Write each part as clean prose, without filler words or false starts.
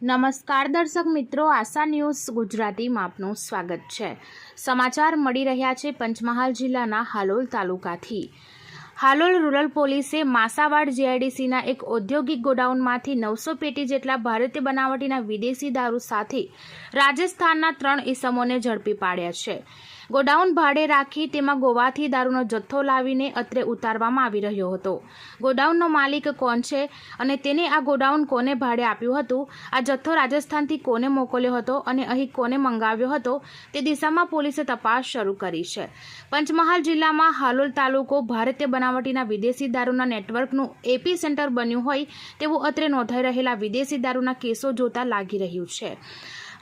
નમસ્કાર દર્શક મિત્રો, આશા ન્યૂઝ ગુજરાતીમાં આપનું સ્વાગત છે। સમાચાર મળી રહ્યા છે પંચમહાલ જિલ્લાના હાલોલ તાલુકાથી। હાલોલ રૂરલ પોલીસે માસાવાડ જીઆઈડીસીના એક ઔદ્યોગિક ગોડાઉનમાંથી 900 પેટી જેટલા ભારતીય બનાવટીના વિદેશી દારૂ સાથે રાજસ્થાનના 3 ઇસમોને ઝડપી પાડ્યા છે। ગોડાઉન ભાડે રાખી તેમાં ગોવાથી દારૂનો જથ્થો લાવીને અત્રે ઉતારવામાં આવી રહ્યો હતો। ગોડાઉનનો માલિક કોણ છે અને તેને આ ગોડાઉન કોને ભાડે આપ્યું હતું, આ જથ્થો રાજસ્થાનથી કોને મોકલ્યો હતો અને અહીં કોને મંગાવ્યો હતો, તે દિશામાં પોલીસે તપાસ શરૂ કરી છે। પંચમહાલ જિલ્લામાં હાલોલ તાલુકો ભારતીય બનાવટીના વિદેશી દારૂના નેટવર્કનું એપી સેન્ટર બન્યું હોય તેવું અત્રે નોંધાઈ રહેલા વિદેશી દારૂના કેસો જોતા લાગી રહ્યું છે।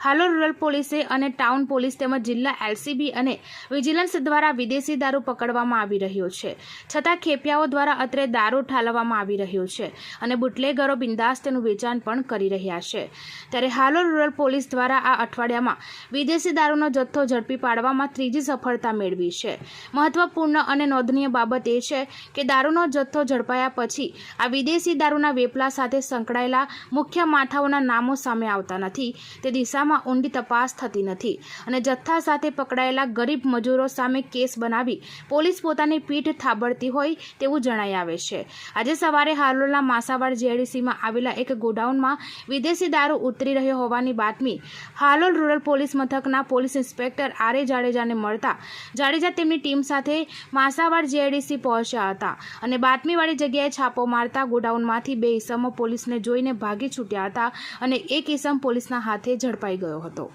હાલોલ રૂરલ પોલીસે અને ટાઉન પોલીસ તેમજ જિલ્લા એલસીબી અને વિજિલન્સ દ્વારા વિદેશી દારૂ પકડવામાં આવી રહ્યો છે, છતાં ખેપિયાઓ દ્વારા અત્રે દારૂ ઠાલવવામાં આવી રહ્યો છે અને બુટલેગરો બિંદાસ તેનું વેચાણ પણ કરી રહ્યા છે। ત્યારે હાલોલ રૂરલ પોલીસ દ્વારા આ અઠવાડિયામાં વિદેશી દારૂનો જથ્થો ઝડપી પાડવામાં ત્રીજી સફળતા મેળવી છે। મહત્વપૂર્ણ અને નોંધનીય બાબત એ છે કે દારૂનો જથ્થો ઝડપાયા પછી આ વિદેશી દારૂના વેપલા સાથે સંકળાયેલા મુખ્ય માથાઓના નામો સામે આવતા નથી। તે દિશામાં ઊંડી તપાસ થતી નથી અને જથ્થા સાથે પકડાયેલા ગરીબ મજૂરો સામે કેસ બનાવી પોલીસ પોતાની પીઠ થાબડતી હોય તેવું જણાઈ આવે છે। આજે સવારે હાલોલના માસાવાડ જીઆઈડીસીમાં આવેલા એક ગોડાઉનમાં વિદેશી દારૂ ઉતરી રહ્યો હોવાની બાતમી હાલોલ રૂરલ પોલીસ મથકના પોલીસ ઇન્સ્પેક્ટર આર.એ. જાડેજાને મળતા જાડેજા તેમની ટીમ સાથે માસાવાડ જીઆઈડીસી પહોંચ્યા હતા અને બાતમીવાળી જગ્યાએ છાપો મારતા ગોડાઉનમાંથી 2 ઇસમો પોલીસને જોઈને ભાગી છૂટ્યા હતા અને એક ઇસમ પોલીસના હાથે ઝડપાઈ ગયો હતો।